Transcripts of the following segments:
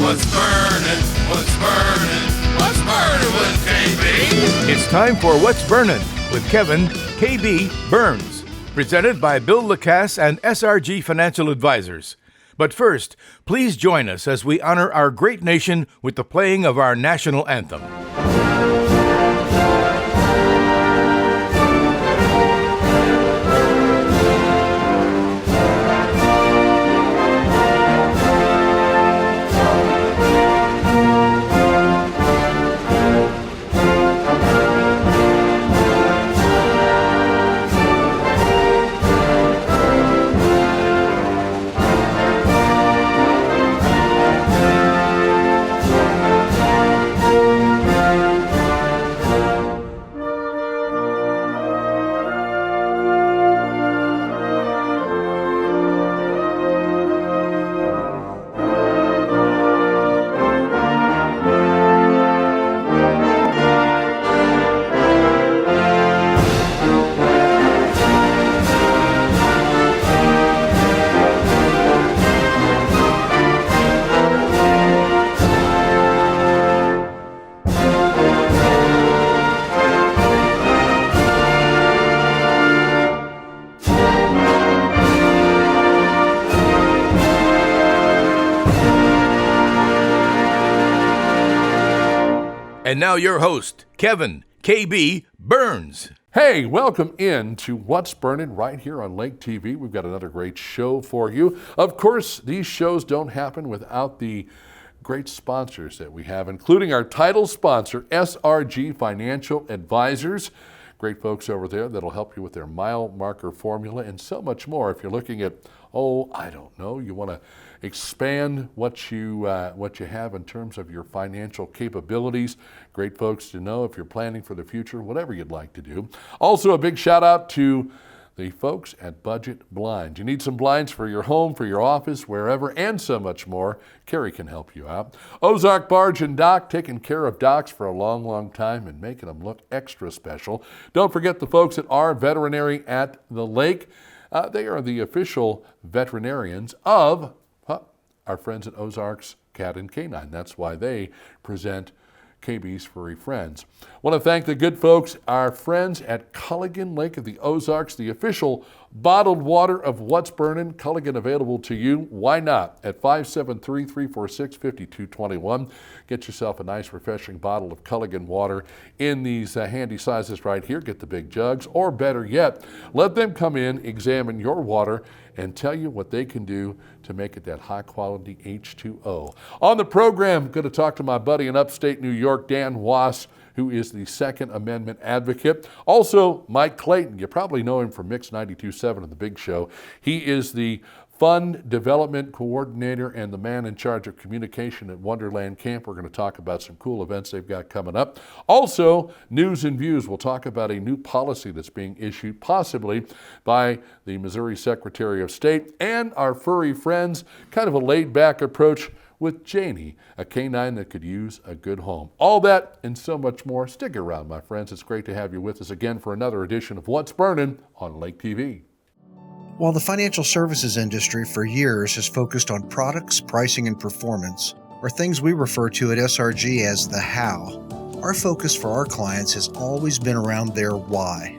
What's burning? What's burning? What's burning with KB? It's time for What's Burnin' with Kevin KB Burns, presented by Bill Lacasse and SRG Financial Advisors. But first, please join us as we honor our great nation with the playing of our national anthem. And now your host, Kevin KB Burns. Hey, welcome in to What's Burnin' right here on Lake TV. We've got another great show for you. Of course, these shows don't happen without the great sponsors that we have, including our title sponsor, SRG Financial Advisors. Great folks over there that'll help you with their mile marker formula and so much more. If you're looking at, you want to expand what you have in terms of your financial capabilities. Great folks to know if you're planning for the future, whatever you'd like to do. Also, a big shout out to the folks at Budget Blinds. You need some blinds for your home, for your office, wherever, and so much more. Kerry can help you out. Ozark Barge and Dock, taking care of docks for a long, long time and making them look extra special. Don't forget the folks at our veterinary at the lake. They are the official veterinarians of our friends at Ozarks Cat and Canine. That's why they present KB's Furry Friends. Want to thank the good folks, our friends at Culligan Lake of the Ozarks, the official bottled water of What's Burnin'. Culligan available to you. Why not? At 573-346-5221. Get yourself a nice refreshing bottle of Culligan water in these handy sizes right here. Get the big jugs, or better yet, let them come in, examine your water, and tell you what they can do to make it that high-quality H2O. On the program, I'm going to talk to my buddy in upstate New York, Dan Wass, who is the Second Amendment advocate. Also, Mike Clayton. You probably know him from Mix 92.7 and The Big Show. He is the Fund Development Coordinator and the man in charge of communication at Wonderland Camp. We're going to talk about some cool events they've got coming up. Also, News and Views. We'll talk about a new policy that's being issued, possibly by the Missouri Secretary of State, and our furry friends, kind of a laid-back approach with Janie, a canine that could use a good home. All that and so much more. Stick around, my friends. It's great to have you with us again for another edition of What's Burnin' on Lake TV. While the financial services industry for years has focused on products, pricing, and performance, or things we refer to at SRG as the how, our focus for our clients has always been around their why.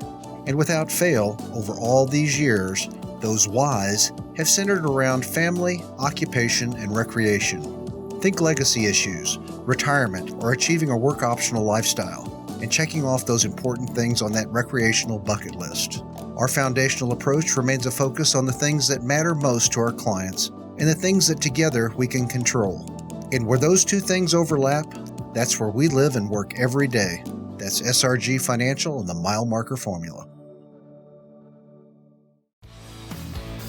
And without fail, over all these years, those whys have centered around family, occupation, and recreation. Think legacy issues, retirement, or achieving a work-optional lifestyle, and checking off those important things on that recreational bucket list. Our foundational approach remains a focus on the things that matter most to our clients and the things that together we can control. And where those two things overlap, that's where we live and work every day. That's SRG Financial and the Mile Marker Formula.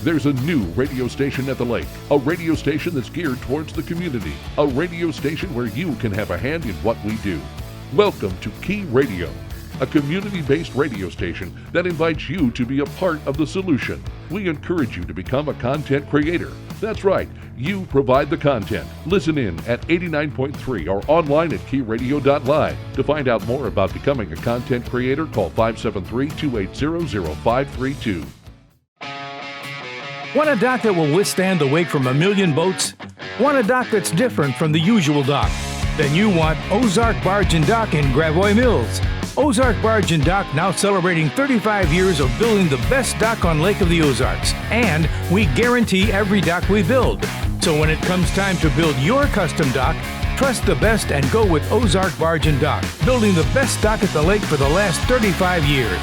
There's a new radio station at the lake, a radio station that's geared towards the community, a radio station where you can have a hand in what we do. Welcome to Key Radio, a community-based radio station that invites you to be a part of the solution. We encourage you to become a content creator. That's right, you provide the content. Listen in at 89.3 or online at keyradio.live. To find out more about becoming a content creator, call 573-280-0532. Want a dock that will withstand the wake from a million boats? Want a dock that's different from the usual dock? Then you want Ozark Barge and Dock in Gravois Mills. Ozark Barge and Dock now celebrating 35 years of building the best dock on Lake of the Ozarks. And we guarantee every dock we build. So when it comes time to build your custom dock, trust the best and go with Ozark Barge and Dock, building the best dock at the lake for the last 35 years.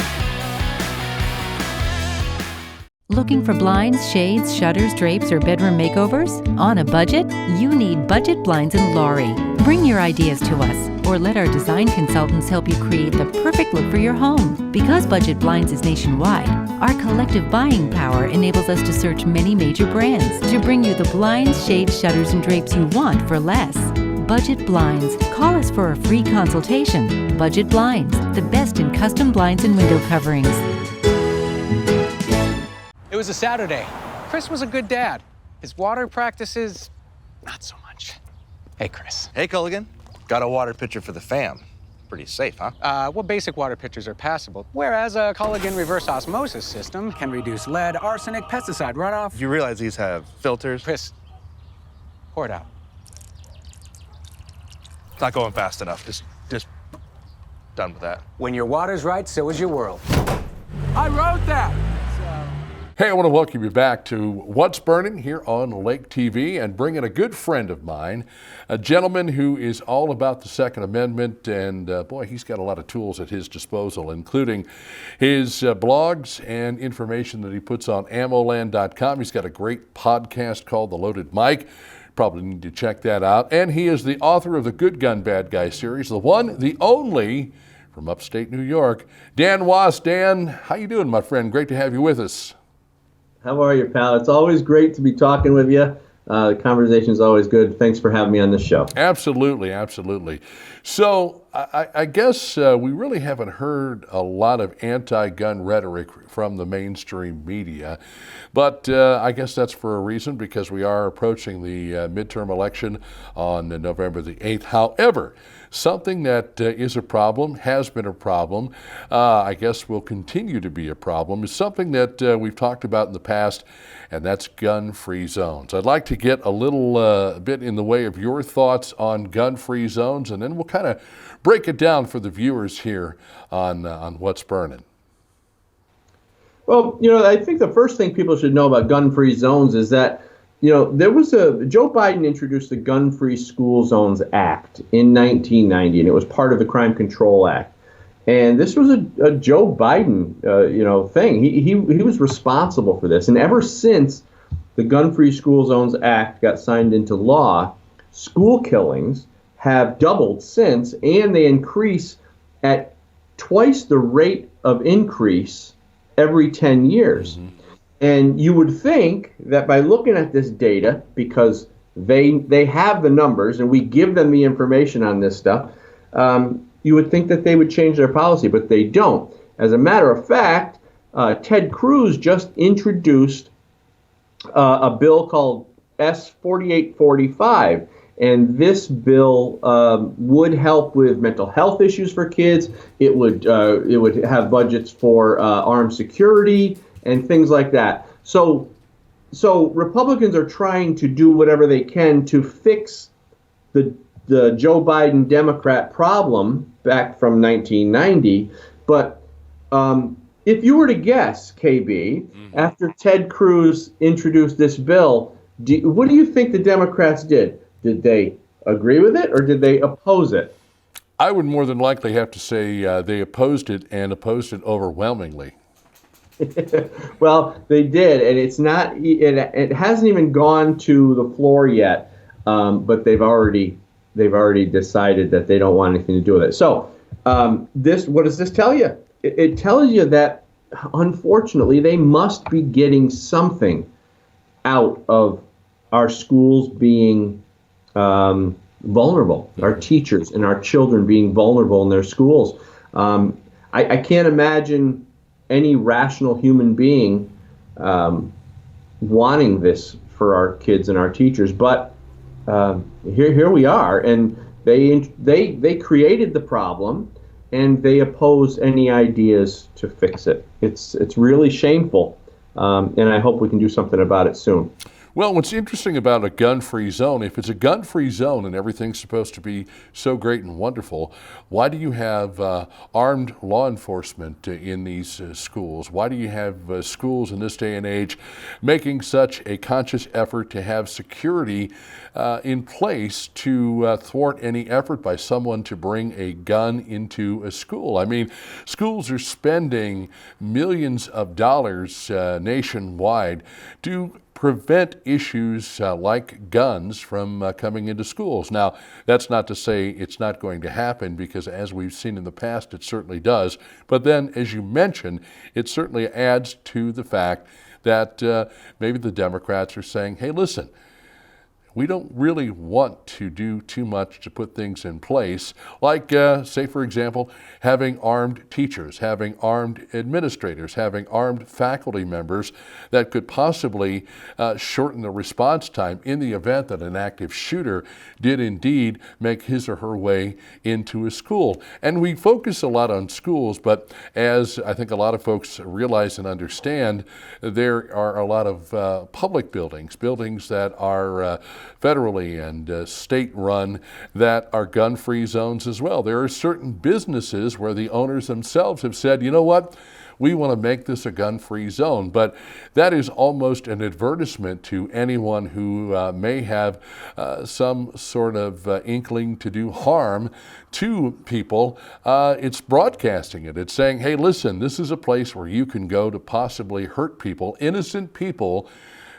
Looking for blinds, shades, shutters, drapes, or bedroom makeovers? On a budget? You need Budget Blinds in Laurie. Bring your ideas to us, or let our design consultants help you create the perfect look for your home. Because Budget Blinds is nationwide, our collective buying power enables us to search many major brands to bring you the blinds, shades, shutters, and drapes you want for less. Budget Blinds. Call us for a free consultation. Budget Blinds, the best in custom blinds and window coverings. It was a Saturday. Chris was a good dad. His water practices, not so much. Hey, Chris. Hey, Culligan. Got a water pitcher for the fam. Pretty safe, huh? Well, basic water pitchers are passable, whereas a Culligan reverse osmosis system can reduce lead, arsenic, pesticide runoff. You realize these have filters? Chris, pour it out. It's not going fast enough. Just done with that. When your water's right, so is your world. I wrote that! Hey, I want to welcome you back to What's Burning here on Lake TV and bring in a good friend of mine, a gentleman who is all about the Second Amendment, and boy, he's got a lot of tools at his disposal, including his blogs and information that he puts on ammoland.com. He's got a great podcast called The Loaded Mic. Probably need to check that out. And he is the author of the Good Gun, Bad Guy series, the one, the only, from upstate New York, Dan Was. Dan, how you doing, my friend? Great to have you with us. How are you, pal? It's always great to be talking with you. The conversation is always good. Thanks for having me on this show. Absolutely, absolutely. So I guess we really haven't heard a lot of anti-gun rhetoric from the mainstream media, but I guess that's for a reason, because we are approaching the midterm election on November the 8th. However, something that is a problem, has been a problem, I guess will continue to be a problem, is something that we've talked about in the past, and that's gun-free zones. I'd like to get a little bit in the way of your thoughts on gun-free zones, and then we'll kind of break it down for the viewers here on What's Burning. Well, I think the first thing people should know about gun-free zones is that, there was Joe Biden introduced the Gun-Free School Zones Act in 1990, and it was part of the Crime Control Act. And this was a Joe Biden, thing. He was responsible for this. And ever since the Gun-Free School Zones Act got signed into law, school killings have doubled since, and they increase at twice the rate of increase every 10 years. Mm-hmm. And you would think that by looking at this data, because they have the numbers and we give them the information on this stuff, you would think that they would change their policy, but they don't. As a matter of fact, Ted Cruz just introduced a bill called S-4845, and this bill would help with mental health issues for kids. It would have budgets for armed security and things like that. So Republicans are trying to do whatever they can to fix the Joe Biden Democrat problem back from 1990. But if you were to guess, KB, after Ted Cruz introduced this bill, what do you think the Democrats did? Did they agree with it, or did they oppose it? I would more than likely have to say they opposed it, and opposed it overwhelmingly. Well, they did, and it's not. It hasn't even gone to the floor yet, but they've already decided that they don't want anything to do with it. So, what does this tell you? It tells you that, unfortunately, they must be getting something out of our schools being vulnerable, our teachers and our children being vulnerable in their schools. I can't imagine any rational human being wanting this for our kids and our teachers, but here we are, and they created the problem, and they oppose any ideas to fix it. It's really shameful, and I hope we can do something about it soon. Well, what's interesting about a gun-free zone, if it's a gun-free zone and everything's supposed to be so great and wonderful, why do you have armed law enforcement in these schools? Why do you have schools in this day and age making such a conscious effort to have security in place to thwart any effort by someone to bring a gun into a school? I mean, schools are spending millions of dollars nationwide to prevent issues like guns from coming into schools. Now, that's not to say it's not going to happen, because as we've seen in the past, it certainly does. But then, as you mentioned, it certainly adds to the fact that maybe the Democrats are saying, hey, listen, we don't really want to do too much to put things in place, like, say, for example, having armed teachers, having armed administrators, having armed faculty members that could possibly shorten the response time in the event that an active shooter did indeed make his or her way into a school. And we focus a lot on schools, but as I think a lot of folks realize and understand, there are a lot of public buildings that are federally and state-run that are gun-free zones as well. There are certain businesses where the owners themselves have said, you know what, we want to make this a gun-free zone. But that is almost an advertisement to anyone who may have some sort of inkling to do harm to people. It's broadcasting it. It's saying, hey, listen, this is a place where you can go to possibly hurt people, innocent people,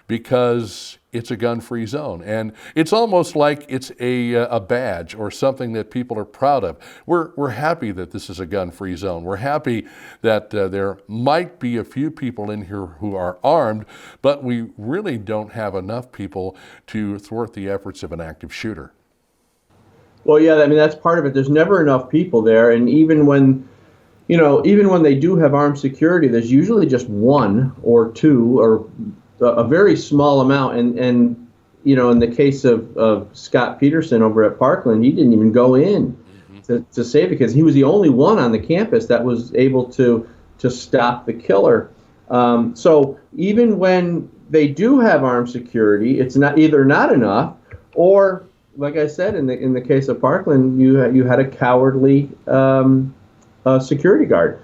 because it's a gun-free zone. And it's almost like it's a badge or something that people are proud of. We're happy that this is a gun-free zone. We're happy that there might be a few people in here who are armed, but we really don't have enough people to thwart the efforts of an active shooter. Well, yeah, I mean, that's part of it. There's never enough people there. And even when they do have armed security, there's usually just one or two or a very small amount, and in the case of Scott Peterson over at Parkland, he didn't even go in to save it, because he was the only one on the campus that was able to stop the killer. So even when they do have armed security, it's not enough, or like I said, in the case of Parkland, you had a cowardly security guard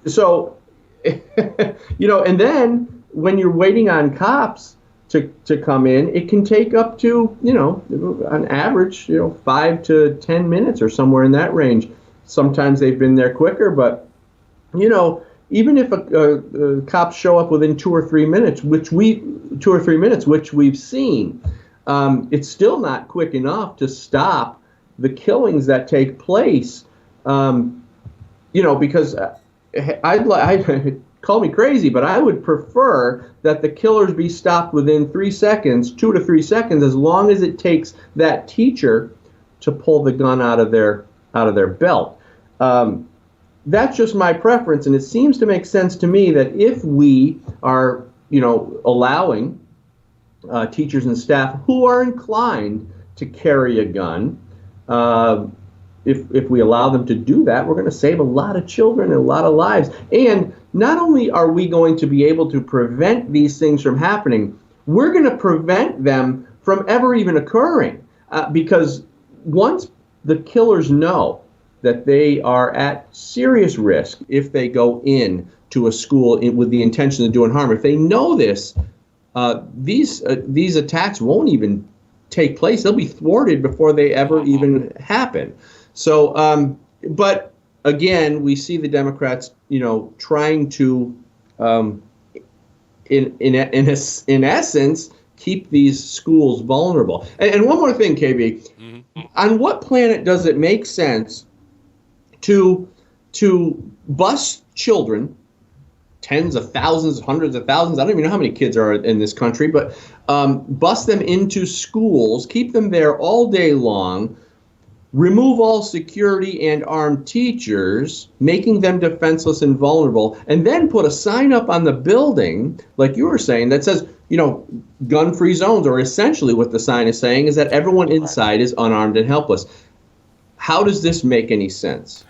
so and then when you're waiting on cops to come in, it can take up to, on average, 5 to 10 minutes or somewhere in that range. Sometimes they've been there quicker, but, even if a cops show up within 2 or 3 minutes, which we've seen, it's still not quick enough to stop the killings that take place. Because I'd call me crazy, but I would prefer that the killers be stopped within 3 seconds, 2 to 3 seconds, as long as it takes that teacher to pull the gun out of their belt. That's just my preference, and it seems to make sense to me that if we are, allowing teachers and staff who are inclined to carry a gun, if we allow them to do that, we're going to save a lot of children and a lot of lives. And not only are we going to be able to prevent these things from happening, we're going to prevent them from ever even occurring. Because once the killers know that they are at serious risk if they go in to a school with the intention of doing harm, if they know this, these attacks won't even take place. They'll be thwarted before they ever even happen. So, but again, we see the Democrats, trying to, in essence, keep these schools vulnerable. And one more thing, KB, on what planet does it make sense to bus children, tens of thousands, hundreds of thousands, I don't even know how many kids are in this country, but bus them into schools, keep them there all day long, remove all security and armed teachers, making them defenseless and vulnerable, and then put a sign up on the building, like you were saying, that says, gun-free zones, or essentially what the sign is saying is that everyone inside is unarmed and helpless. How does this make any sense?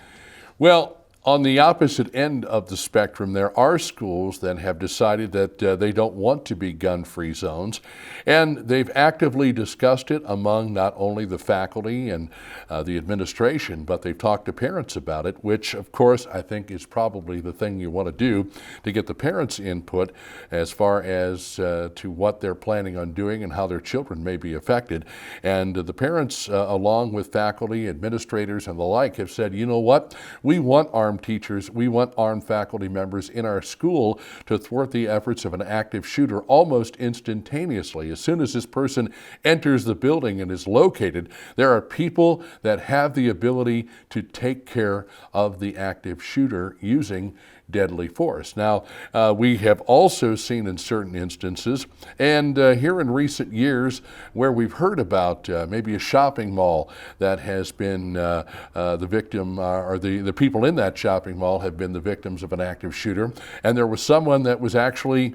Well, On the opposite end of the spectrum, there are schools that have decided that they don't want to be gun-free zones, and they've actively discussed it among not only the faculty and the administration, but they've talked to parents about it, which, of course, I think is probably the thing you want to do to get the parents' input as far as to what they're planning on doing and how their children may be affected. And the parents, along with faculty, administrators, and the like, have said, you know what, we want armed teachers, we want armed faculty members in our school to thwart the efforts of an active shooter almost instantaneously. As soon as this person enters the building and is located, there are people that have the ability to take care of the active shooter using deadly force. Now, we have also seen in certain instances, and here in recent years, where we've heard about maybe a shopping mall that has been the victim, or the people in that shopping mall have been the victims of an active shooter, and there was someone that was actually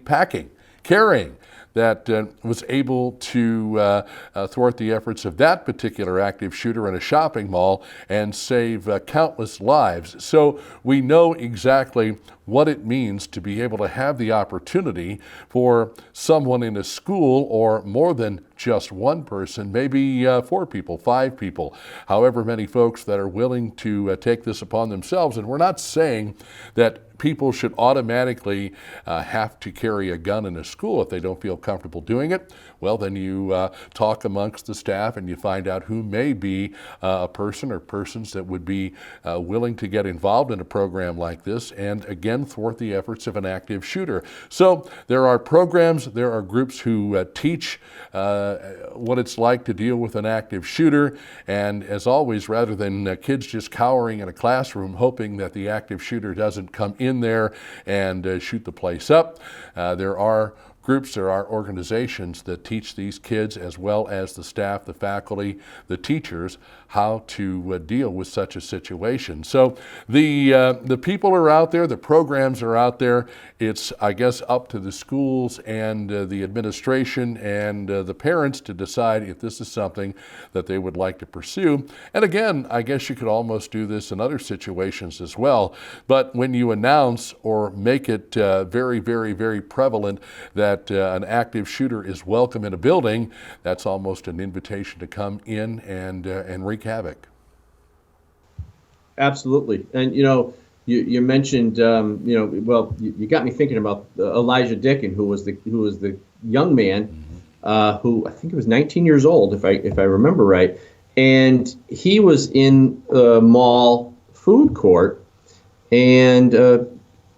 carrying, that was able to thwart the efforts of that particular active shooter in a shopping mall and save countless lives. So we know exactly what it means to be able to have the opportunity for someone in a school, or more than just one person, maybe 4 people, 5 people, however many folks that are willing to take this upon themselves. And we're not saying that people should automatically have to carry a gun in a school if they don't feel comfortable doing it. Well, then you talk amongst the staff and you find out who may be a person or persons that would be willing to get involved in a program like this, and again, thwart the efforts of an active shooter. So there are programs, there are groups who teach what it's like to deal with an active shooter, and as always, rather than kids just cowering in a classroom hoping that the active shooter doesn't come in there and shoot the place up, there are groups, there are organizations that teach these kids, as well as the staff, the faculty, the teachers, how to deal with such a situation. So the people are out there, the programs are out there. It's, I guess, up to the schools and the administration and the parents to decide if this is something that they would like to pursue. And again, I guess you could almost do this in other situations as well. But when you announce or make it very, very, very prevalent that an active shooter is welcome in a building, that's almost an invitation to come in and wreak havoc. Absolutely. And, you mentioned, you got me thinking about Elijah Dickin, who was the young man who I think he was 19 years old, if I remember right. And he was in a mall food court, and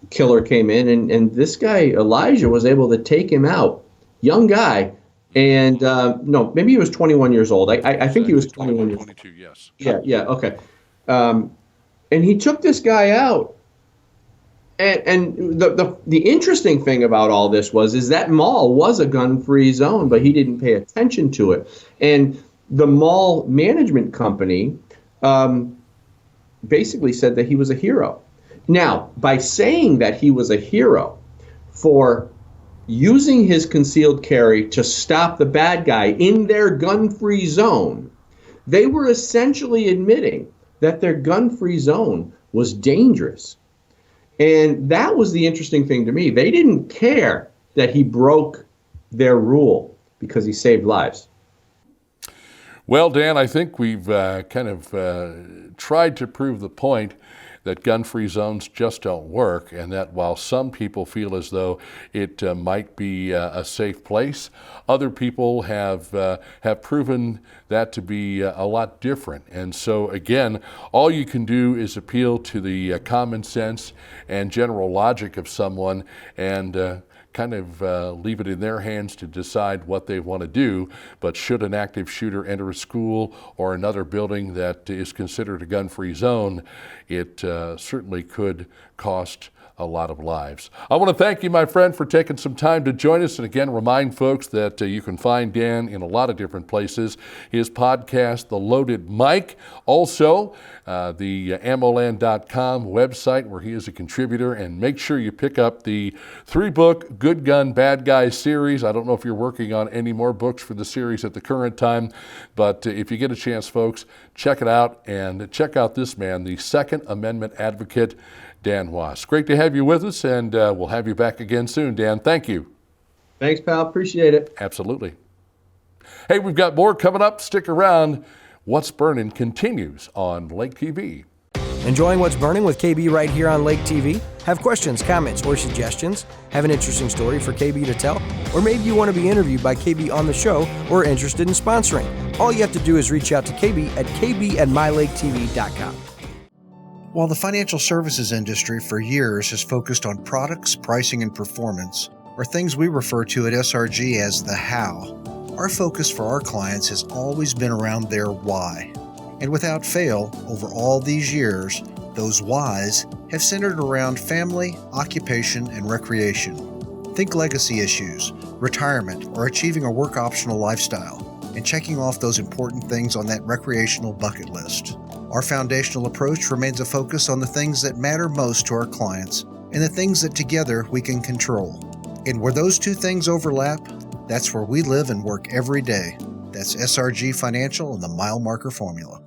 killer came in, and this guy Elijah was able to take him out, young guy, and no, maybe he was 21 years old. I think he was 21 years old. 22, yes. Yeah, okay. And he took this guy out, and the interesting thing about all this is that mall was a gun-free zone, but he didn't pay attention to it, and the mall management company basically said that he was a hero. Now, by saying that he was a hero for using his concealed carry to stop the bad guy in their gun-free zone, they were essentially admitting that their gun-free zone was dangerous. And that was the interesting thing to me. They didn't care that he broke their rule because he saved lives. Well, Dan, I think we've kind of tried to prove the point that gun-free zones just don't work, and that while some people feel as though it might be a safe place, other people have proven that to be a lot different. And so again, all you can do is appeal to the common sense and general logic of someone, and kind of leave it in their hands to decide what they want to do. But should an active shooter enter a school or another building that is considered a gun-free zone, it certainly could cost a lot of lives. I want to thank you, my friend, for taking some time to join us. And again, remind folks that you can find Dan in a lot of different places. His podcast, The Loaded Mic. Also, the ammoland.com website, where he is a contributor. And make sure you pick up the 3-book Good Gun, Bad Guy series. I don't know if you're working on any more books for the series at the current time, but if you get a chance, folks, check it out, and check out this man, the Second Amendment advocate Dan Wass. Great to have you with us, and we'll have you back again soon, Dan. Thank you. Thanks, pal. Appreciate it. Absolutely. Hey, we've got more coming up. Stick around. What's Burnin' continues on Lake TV. Enjoying What's Burning with KB right here on Lake TV? Have questions, comments, or suggestions? Have an interesting story for KB to tell? Or maybe you want to be interviewed by KB on the show or are interested in sponsoring? All you have to do is reach out to KB at kb@mylaketv.com. While the financial services industry for years has focused on products, pricing, and performance, or things we refer to at SRG as the how, our focus for our clients has always been around their why. And without fail, over all these years, those whys have centered around family, occupation, and recreation. Think legacy issues, retirement, or achieving a work optional lifestyle, and checking off those important things on that recreational bucket list. Our foundational approach remains a focus on the things that matter most to our clients and the things that together we can control. And where those two things overlap, that's where we live and work every day. That's SRG Financial and the Mile Marker Formula.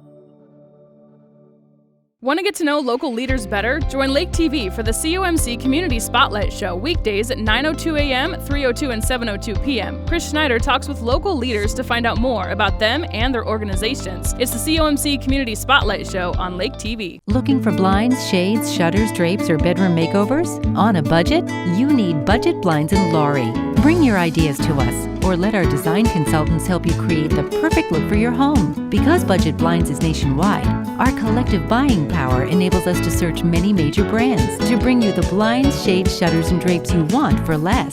Want to get to know local leaders better? Join Lake TV for the COMC Community Spotlight Show weekdays at 9:02 a.m., 3:02 and 7:02 p.m. Chris Schneider talks with local leaders to find out more about them and their organizations. It's the COMC Community Spotlight Show on Lake TV. Looking for blinds, shades, shutters, drapes, or bedroom makeovers? On a budget? You need Budget Blinds in Laurie. Bring your ideas to us or let our design consultants help you create the perfect look for your home. Because Budget Blinds is nationwide, our collective buying power enables us to search many major brands to bring you the blinds, shades, shutters, and drapes you want for less.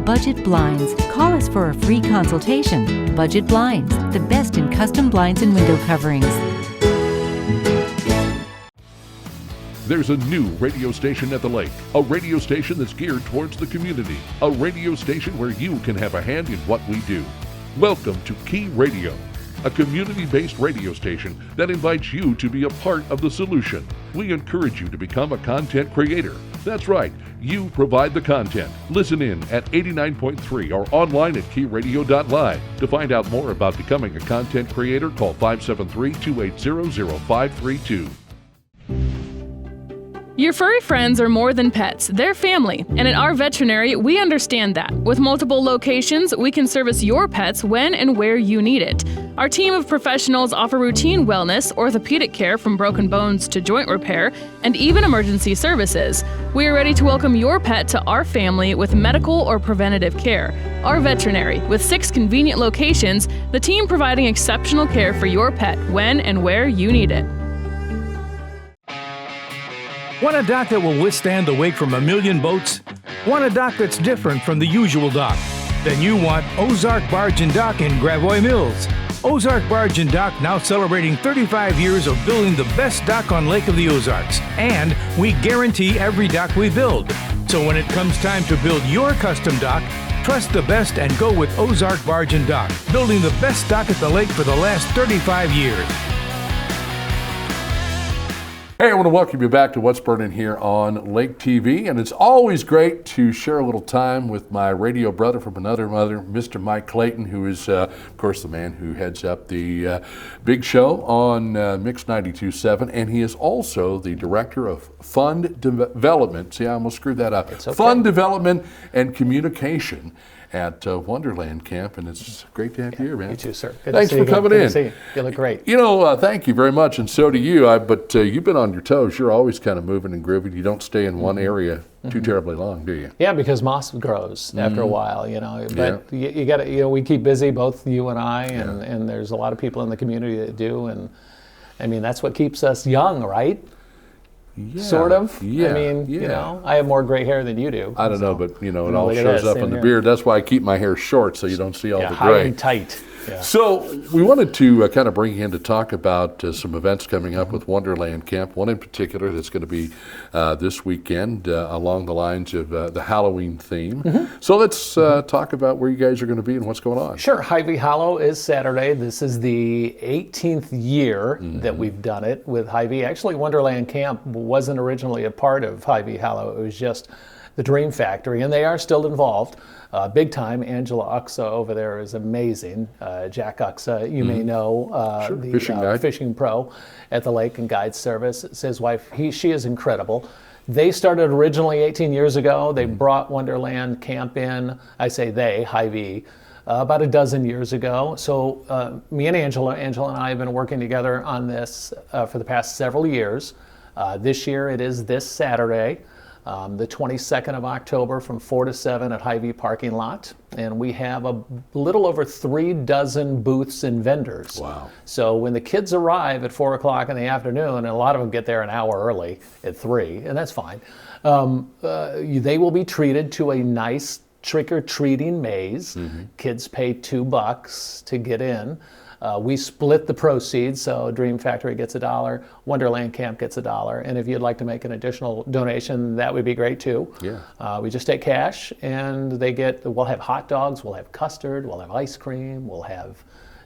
Budget Blinds. Call us for a free consultation. Budget Blinds, the best in custom blinds and window coverings. There's a new radio station at the lake, a radio station that's geared towards the community, a radio station where you can have a hand in what we do. Welcome to Key Radio, a community-based radio station that invites you to be a part of the solution. We encourage you to become a content creator. That's right, you provide the content. Listen in at 89.3 or online at keyradio.live. To find out more about becoming a content creator, call 573-280-0532. Your furry friends are more than pets, they're family, and at our veterinary, we understand that. With multiple locations, we can service your pets when and where you need it. Our team of professionals offer routine wellness, orthopedic care from broken bones to joint repair, and even emergency services. We are ready to welcome your pet to our family with medical or preventative care. Our veterinary, with 6 convenient locations, the team providing exceptional care for your pet when and where you need it. Want a dock that will withstand the wake from a million boats? Want a dock that's different from the usual dock? Then you want Ozark Barge and Dock in Gravois Mills. Ozark Barge and Dock now celebrating 35 years of building the best dock on Lake of the Ozarks. And we guarantee every dock we build. So when it comes time to build your custom dock, trust the best and go with Ozark Barge and Dock, building the best dock at the lake for the last 35 years. Hey, I want to welcome you back to What's Burning here on Lake TV, and it's always great to share a little time with my radio brother from another mother, Mr. Mike Clayton, who is, of course, the man who heads up the big show on Mix 92.7, and he is also the director of Fund Development. See, I almost screwed that up. It's okay. Fund Development and Communication at Wonderland Camp, and it's great to have you here, man. You too, sir. Good Thanks to see for you coming Good in. To see you. You look great. You know, thank you very much, and so do you. But you've been on your toes. You're always kind of moving and grooving. You don't stay in one area too terribly long, do you? Yeah, because moss grows after a while, you know. But you got to, you know, we keep busy, both you and I, and there's a lot of people in the community that do, and I mean that's what keeps us young, right? Yeah, sort of. Yeah, I mean, you know, I have more gray hair than you do. I don't know, but you know, it Oh, all look at shows this, up same in the here. beard. That's why I keep my hair short, so you don't see all the high gray. and tight. Yeah. So we wanted to kind of bring you in to talk about some events coming up with Wonderland Camp. One in particular that's going to be this weekend along the lines of the Halloween theme. So let's talk about where you guys are going to be and what's going on. Sure. Hy-Vee Hollow is Saturday. This is the 18th year that we've done it with Hy-Vee. Actually, Wonderland Camp wasn't originally a part of Hy-Vee Hollow. It was just the Dream Factory, and they are still involved. Big time. Angela Uxa over there is amazing. Jack Uxa, you may know, the Fishing guide. fishing pro at the Lake and Guide Service. It's his wife. She is incredible. They started originally 18 years ago. They brought Wonderland Camp in. I say they, Hy-Vee, about a dozen years ago. So me and Angela and I have been working together on this for the past several years. This year it is this Saturday, the 22nd of October from 4 to 7 at Hy-Vee parking lot. And we have a little over 36 booths and vendors. Wow. So when the kids arrive at 4 o'clock in the afternoon, and a lot of them get there an hour early at 3, and that's fine, they will be treated to a nice trick-or-treating maze. Kids pay $2 to get in. We split the proceeds, so Dream Factory gets $1, Wonderland Camp gets $1, and if you'd like to make an additional donation, that would be great too. Yeah. We just take cash, and we'll have hot dogs, we'll have custard, we'll have ice cream, we'll have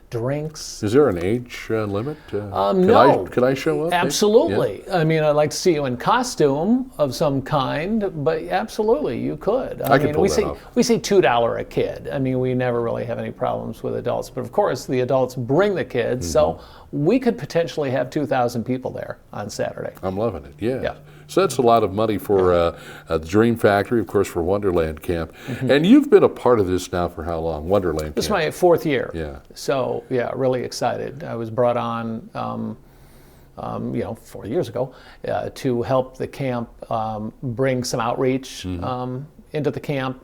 drinks. Is there an age limit? No. Could I show up? Absolutely. Yeah. I mean, I'd like to see you in costume of some kind, but absolutely, you could. I could pull that off. We say $2 a kid. I mean, we never really have any problems with adults, but of course, the adults bring the kids, so we could potentially have 2,000 people there on Saturday. I'm loving it, yeah. Yeah. So that's a lot of money for the Dream Factory, of course, for Wonderland Camp. And you've been a part of this now for how long, Wonderland This is Camp? my 4th year. Yeah. So, yeah, really excited. I was brought on 4 years ago to help the camp bring some outreach into the camp,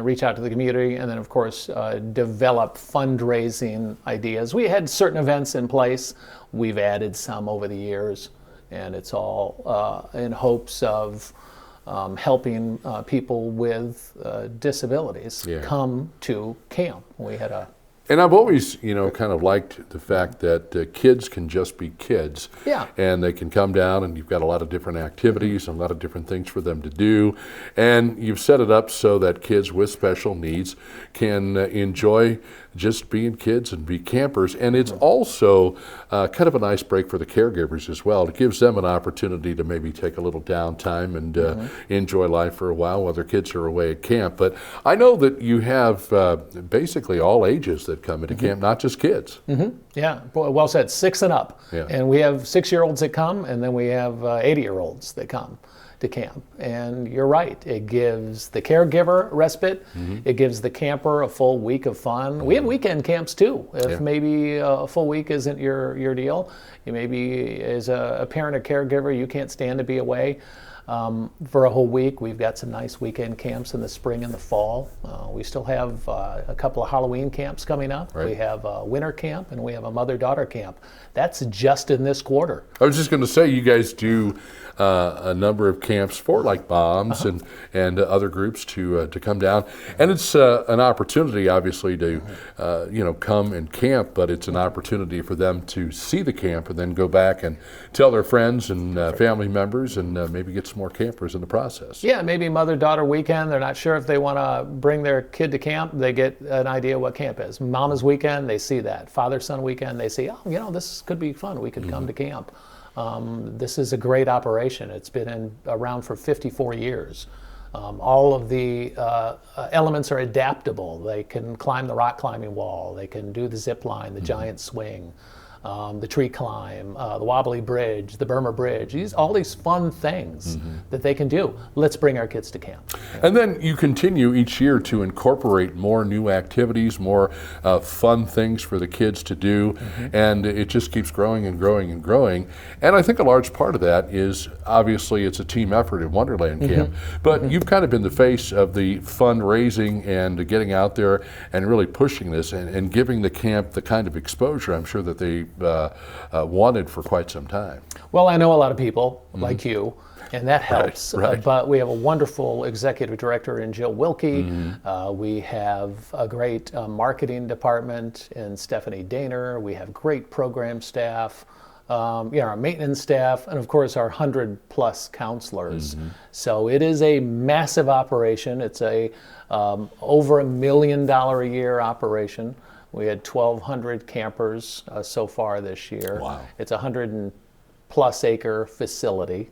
reach out to the community, and then, of course, develop fundraising ideas. We had certain events in place. We've added some over the years, and it's all in hopes of helping people with disabilities come to camp. We had a And I've always, kind of liked the fact that kids can just be kids. Yeah. And they can come down, and you've got a lot of different activities and a lot of different things for them to do. And you've set it up so that kids with special needs can enjoy just being kids and be campers. And it's also kind of a nice break for the caregivers as well. It gives them an opportunity to maybe take a little downtime and enjoy life for a while while their kids are away at camp. But I know that you have basically all ages that come into camp, not just kids. Yeah, well said, 6 and up. Yeah. And we have 6-year-olds that come, and then we have 80-year-olds that come to camp. And you're right, it gives the caregiver respite, it gives the camper a full week of fun. We have weekend camps too. If maybe a full week isn't your deal, you maybe as a parent or caregiver, you can't stand to be away for a whole week. We've got some nice weekend camps in the spring and the fall. We still have a couple of Halloween camps coming up. Right. We have a winter camp, and we have a mother-daughter camp. That's just in this quarter. I was just going to say, you guys do a number of camps for like Bombs and other groups to come down, and it's an opportunity, obviously, to come and camp. But it's an opportunity for them to see the camp and then go back and tell their friends and family members, and maybe get some more campers in the process. Yeah, maybe mother-daughter weekend. They're not sure if they want to bring their kid to camp. They get an idea what camp is. Mama's weekend, they see that. Father-son weekend, they see, this could be fun. We could come to camp. This is a great operation. It's been around for 54 years. All of the elements are adaptable. They can climb the rock climbing wall. They can do the zip line, the giant swing, the tree climb, the wobbly bridge, the Burma bridge. All these fun things that they can do. Let's bring our kids to camp. And then you continue each year to incorporate more new activities, more fun things for the kids to do, and it just keeps growing and growing and growing. And I think a large part of that is, obviously, it's a team effort in Wonderland Camp, but you've kind of been the face of the fundraising and getting out there and really pushing this and giving the camp the kind of exposure I'm sure that they wanted for quite some time. Well, I know a lot of people like you, and that helps. Right. But we have a wonderful executive director in Jill Wilkie. We have a great marketing department in Stephanie Daner. We have great program staff. Our maintenance staff, and of course our 100+ counselors. So it is a massive operation. It's a over $1 million a year operation. We had 1,200 campers so far this year. Wow. It's a 100+ acre facility.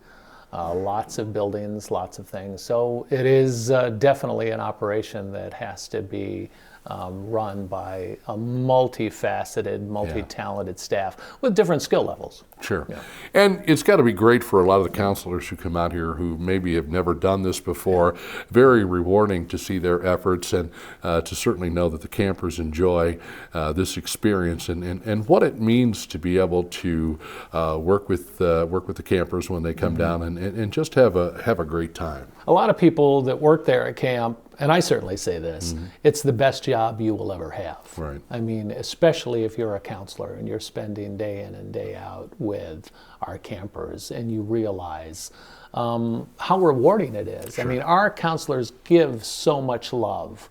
lots of buildings, lots of things. So it is definitely an operation that has to be run by a multifaceted, multi-talented staff with different skill levels. Sure. Yeah. And it's got to be great for a lot of the counselors who come out here who maybe have never done this before. Very rewarding to see their efforts and to certainly know that the campers enjoy this experience and what it means to be able to work with the campers when they come down and just have a great time. A lot of people that work there at camp, and I certainly say this, it's the best job you will ever have. Right. I mean, especially if you're a counselor and you're spending day in and day out with our campers and you realize how rewarding it is. Sure. I mean, our counselors give so much love,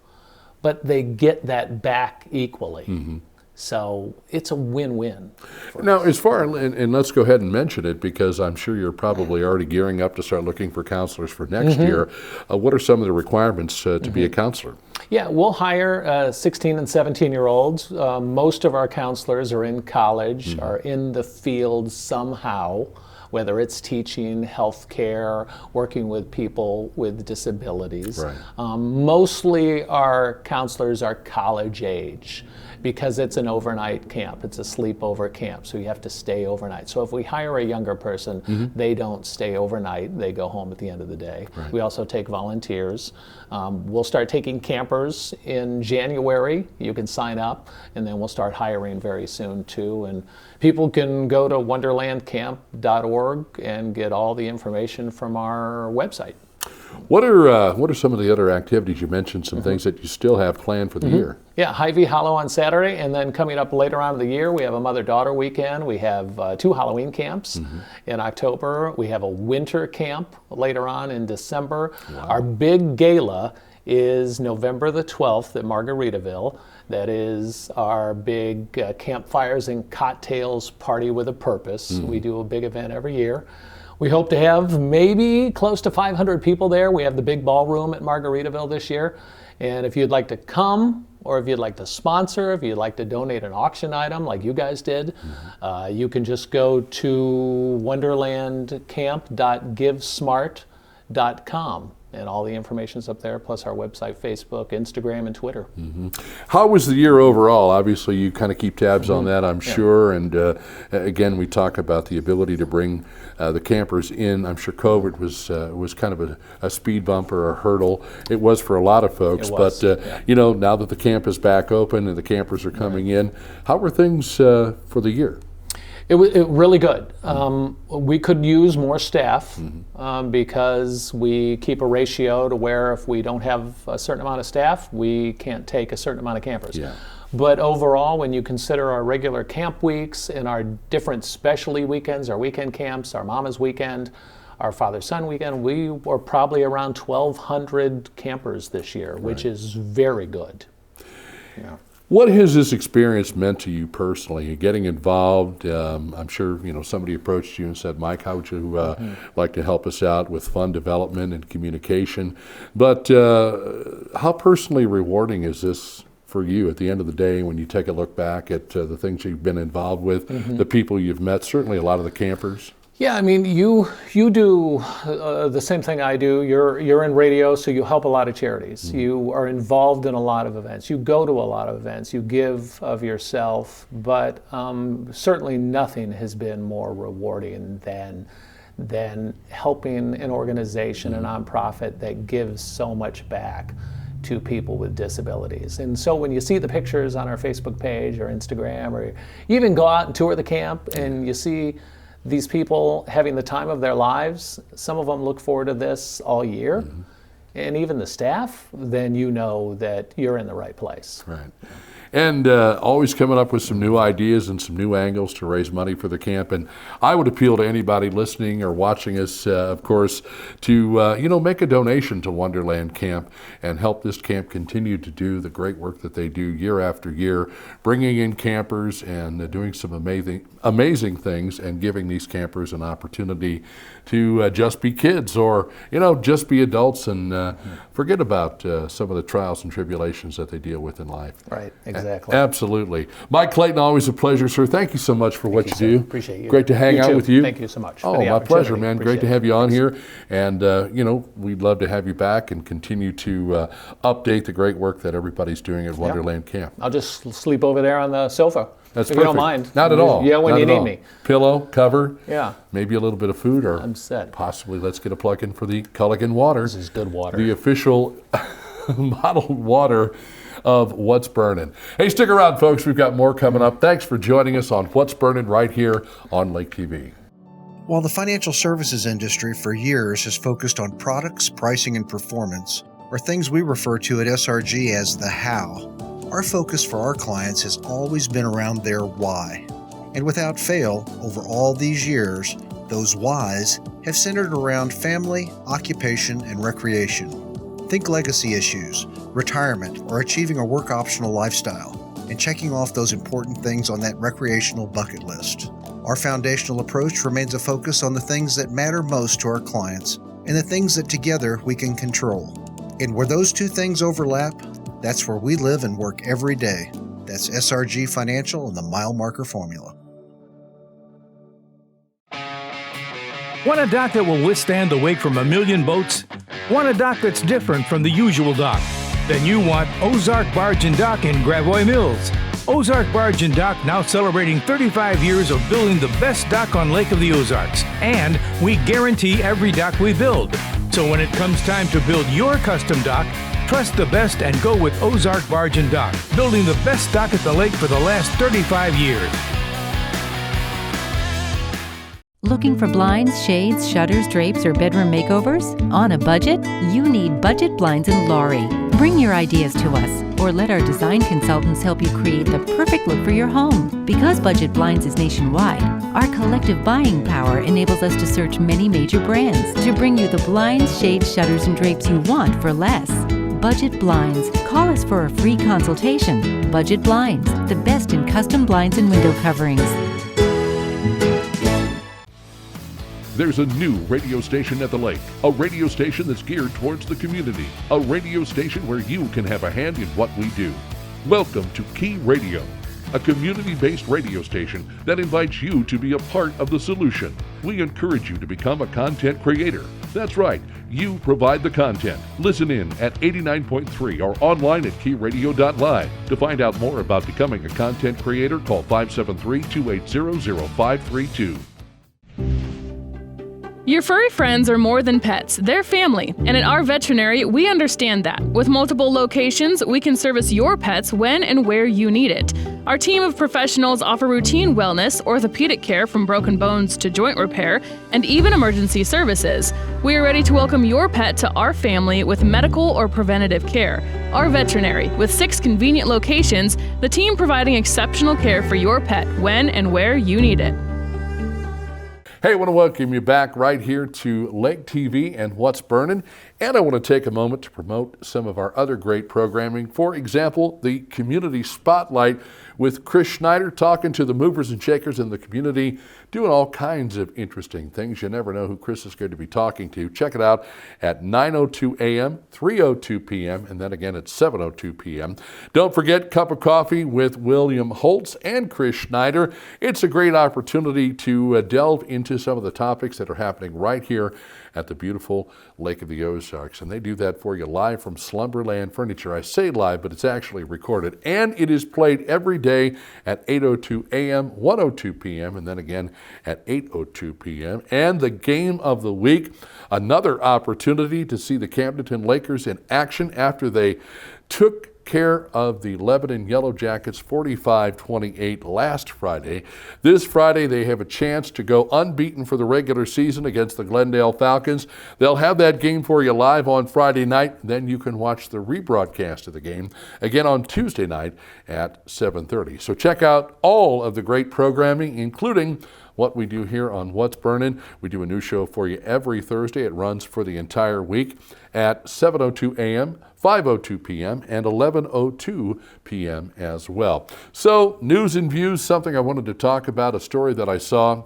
but they get that back equally. So it's a win-win. Now, as far, and let's go ahead and mention it because I'm sure you're probably already gearing up to start looking for counselors for next year. What are some of the requirements to be a counselor? Yeah, we'll hire 16 and 17-year-olds. Most of our counselors are in college, are in the field somehow, whether it's teaching, healthcare, working with people with disabilities. Right. Mostly our counselors are college age, because it's an overnight camp. It's a sleepover camp, so you have to stay overnight. So if we hire a younger person, they don't stay overnight. They go home at the end of the day. Right. We also take volunteers. We'll start taking campers in January. You can sign up, and then we'll start hiring very soon too. And people can go to wonderlandcamp.org and get all the information from our website. What are some of the other activities? You mentioned some things that you still have planned for the year. Yeah, Hy-Vee Hollow on Saturday, and then coming up later on in the year, we have a mother-daughter weekend. We have 2 Halloween camps in October. We have a winter camp later on in December. Wow. Our big gala is November the 12th at Margaritaville. That is our big campfires and cocktails party with a purpose. We do a big event every year. We hope to have maybe close to 500 people there. We have the big ballroom at Margaritaville this year. And if you'd like to come, or if you'd like to sponsor, if you'd like to donate an auction item like you guys did, you can just go to wonderlandcamp.givesmart.com. And all the information's up there, plus our website, Facebook, Instagram, and Twitter. How was the year overall? Obviously, you kind of keep tabs on that, I'm sure. And again, we talk about the ability to bring the campers in. I'm sure COVID was kind of a speed bump or a hurdle. It was for a lot of folks. But you know, now that the camp is back open and the campers are coming in, how were things for the year? It was really good. We could use more staff because we keep a ratio to where if we don't have a certain amount of staff, we can't take a certain amount of campers. Yeah. But overall, when you consider our regular camp weeks and our different specialty weekends, our weekend camps, our Mama's weekend, our Father-Son weekend, we were probably around 1,200 campers this year, which is very good. Yeah. What has this experience meant to you personally? Getting involved, I'm sure somebody approached you and said, "Mike, how would you like to help us out with fund development and communication?" But how personally rewarding is this for you at the end of the day when you take a look back at the things you've been involved with, the people you've met, certainly a lot of the campers? Yeah, I mean, you do the same thing I do. You're in radio, so you help a lot of charities. You are involved in a lot of events. You go to a lot of events. You give of yourself, but certainly nothing has been more rewarding than helping an organization, a nonprofit that gives so much back to people with disabilities. And so when you see the pictures on our Facebook page or Instagram, or you even go out and tour the camp and you see these people having the time of their lives, some of them look forward to this all year, and even the staff, then you know that you're in the right place. Right. And always coming up with some new ideas and some new angles to raise money for the camp. And I would appeal to anybody listening or watching us, of course, to make a donation to Wonderland Camp and help this camp continue to do the great work that they do year after year, bringing in campers and doing some amazing things and giving these campers an opportunity to just be kids or just be adults and forget about some of the trials and tribulations that they deal with in life. Right. Exactly. Exactly. Absolutely. Mike Clayton, always a pleasure, sir. Thank you so much for what you do. Appreciate you. Great to hang out with you. Thank you so much. Oh, my pleasure, man. Great to have you on here. And, we'd love to have you back and continue to update the great work that everybody's doing at Wonderland Camp. I'll just sleep over there on the sofa. That's if perfect. you don't mind. Not at all. Yeah, when Not you at need all. me. Pillow, cover. Yeah. Maybe a little bit of food, or I'm set. possibly let's get a plug in for the Culligan water. This is good water. The official bottled water of What's Burnin'. Hey, stick around, folks. We've got more coming up. Thanks for joining us on What's Burnin' right here on Lake TV. While the financial services industry for years has focused on products, pricing, and performance, or things we refer to at SRG as the how, our focus for our clients has always been around their why. And without fail, over all these years, those whys have centered around family, occupation, and recreation. Think legacy issues, retirement, or achieving a work optional lifestyle, and checking off those important things on that recreational bucket list. Our foundational approach remains a focus on the things that matter most to our clients and the things that together we can control. And where those two things overlap, that's where we live and work every day. That's SRG Financial and the Mile Marker Formula. Want a dock that will withstand the wake from a million boats? Want a dock that's different from the usual dock? Then you want Ozark Barge and Dock in Gravois Mills. Ozark Barge and Dock now celebrating 35 years of building the best dock on Lake of the Ozarks. And we guarantee every dock we build. So when it comes time to build your custom dock, trust the best and go with Ozark Barge and Dock, building the best dock at the lake for the last 35 years. Looking for blinds, shades, shutters, drapes, or bedroom makeovers? On a budget? You need Budget Blinds in Laurie. Bring your ideas to us, or let our design consultants help you create the perfect look for your home. Because Budget Blinds is nationwide, our collective buying power enables us to search many major brands to bring you the blinds, shades, shutters, and drapes you want for less. Budget Blinds. Call us for a free consultation. Budget Blinds, the best in custom blinds and window coverings. There's a new radio station at the lake, a radio station that's geared towards the community, a radio station where you can have a hand in what we do. Welcome to Key Radio, a community-based radio station that invites you to be a part of the solution. We encourage you to become a content creator. That's right, you provide the content. Listen in at 89.3 or online at keyradio.live. To find out more about becoming a content creator, call 573-280-0532. Your furry friends are more than pets, they're family. And at our veterinary, we understand that. With multiple locations, we can service your pets when and where you need it. Our team of professionals offer routine wellness, orthopedic care from broken bones to joint repair, and even emergency services. We are ready to welcome your pet to our family with medical or preventative care. Our veterinary, with 6 convenient locations, the team providing exceptional care for your pet when and where you need it. Hey, I want to welcome you back right here to Lake TV and What's Burnin'. And I want to take a moment to promote some of our other great programming. For example, the Community Spotlight with Chris Schneider talking to the movers and shakers in the community, doing all kinds of interesting things. You never know who Chris is going to be talking to. Check it out at 9:02 a.m., 3:02 p.m., and then again at 7:02 p.m. Don't forget Cup of Coffee with William Holtz and Chris Schneider. It's a great opportunity to delve into some of the topics that are happening right here at the beautiful Lake of the Ozarks. And they do that for you live from Slumberland Furniture. I say live, but it's actually recorded. And it is played every day at 8:02 a.m., 1:02 p.m., and then again at 8:02 p.m. And the game of the week, another opportunity to see the Camdenton Lakers in action after they took care of the Lebanon Yellow Jackets 45-28 last Friday. This Friday they have a chance to go unbeaten for the regular season against the Glendale Falcons. They'll have that game for you live on Friday night. Then you can watch the rebroadcast of the game again on Tuesday night at 7:30. So check out all of the great programming, including what we do here on What's Burnin'. We do a new show for you every Thursday. It runs for the entire week at 7:02 a.m., 5:02 p.m., and 11:02 p.m. as well. So, news and views, something I wanted to talk about, a story that I saw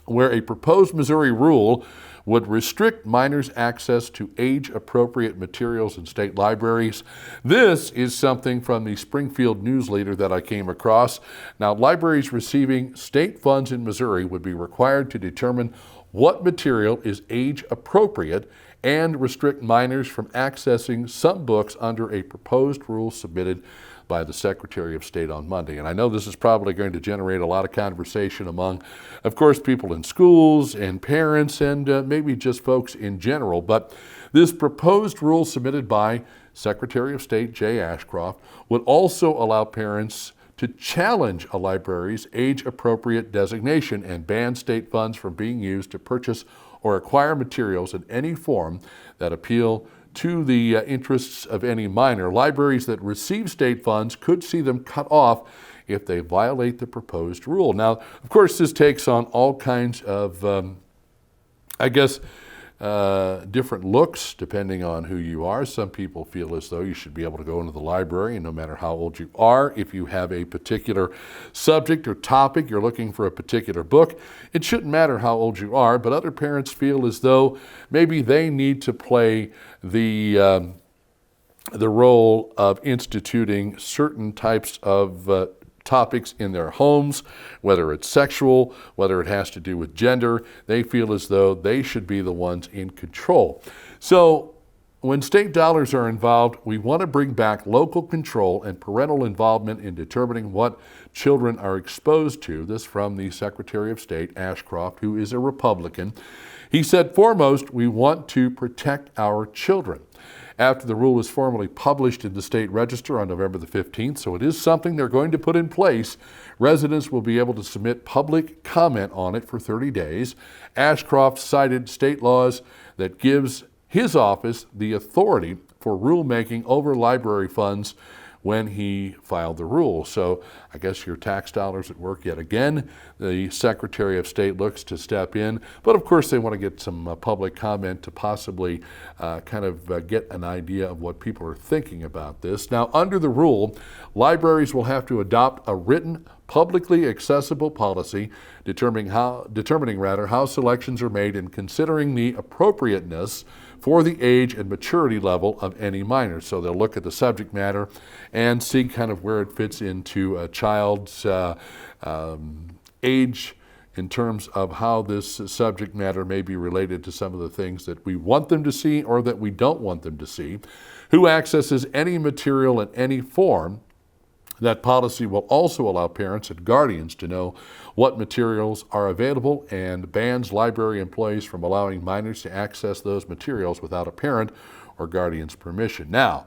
where a proposed Missouri rule would restrict minors' access to age-appropriate materials in state libraries. This is something from the Springfield News Leader that I came across. Now, libraries receiving state funds in Missouri would be required to determine what material is age-appropriate and restrict minors from accessing some books under a proposed rule submitted by the Secretary of State on Monday. And I know this is probably going to generate a lot of conversation among, of course, people in schools and parents and maybe just folks in general. But this proposed rule submitted by Secretary of State Jay Ashcroft would also allow parents to challenge a library's age-appropriate designation and ban state funds from being used to purchase or acquire materials in any form that appeal to the interests of any minor. Libraries that receive state funds could see them cut off if they violate the proposed rule. Now, of course, this takes on all kinds of, different looks depending on who you are. Some people feel as though you should be able to go into the library, and no matter how old you are, if you have a particular subject or topic, you're looking for a particular book, it shouldn't matter how old you are. But other parents feel as though maybe they need to play the role of instituting certain types of topics in their homes, whether it's sexual, whether it has to do with gender. They feel as though they should be the ones in control. So when state dollars are involved, we want to bring back local control and parental involvement in determining what children are exposed to. This from the Secretary of State, Ashcroft, who is a Republican. He said, foremost, we want to protect our children. After the rule is formally published in the state register on November the 15th, so it is something they're going to put in place, residents will be able to submit public comment on it for 30 days. Ashcroft cited state laws that gives his office the authority for rulemaking over library funds when he filed the rule. So I guess your tax dollars at work yet again. The Secretary of State looks to step in, but of course they want to get some public comment to possibly get an idea of what people are thinking about this. Now, under the rule, libraries will have to adopt a written, publicly accessible policy determining how selections are made and considering the appropriateness for the age and maturity level of any minor. So they'll look at the subject matter and see kind of where it fits into a child's age in terms of how this subject matter may be related to some of the things that we want them to see or that we don't want them to see. Who accesses any material in any form. That policy will also allow parents and guardians to know what materials are available and bans library employees from allowing minors to access those materials without a parent or guardian's permission. Now,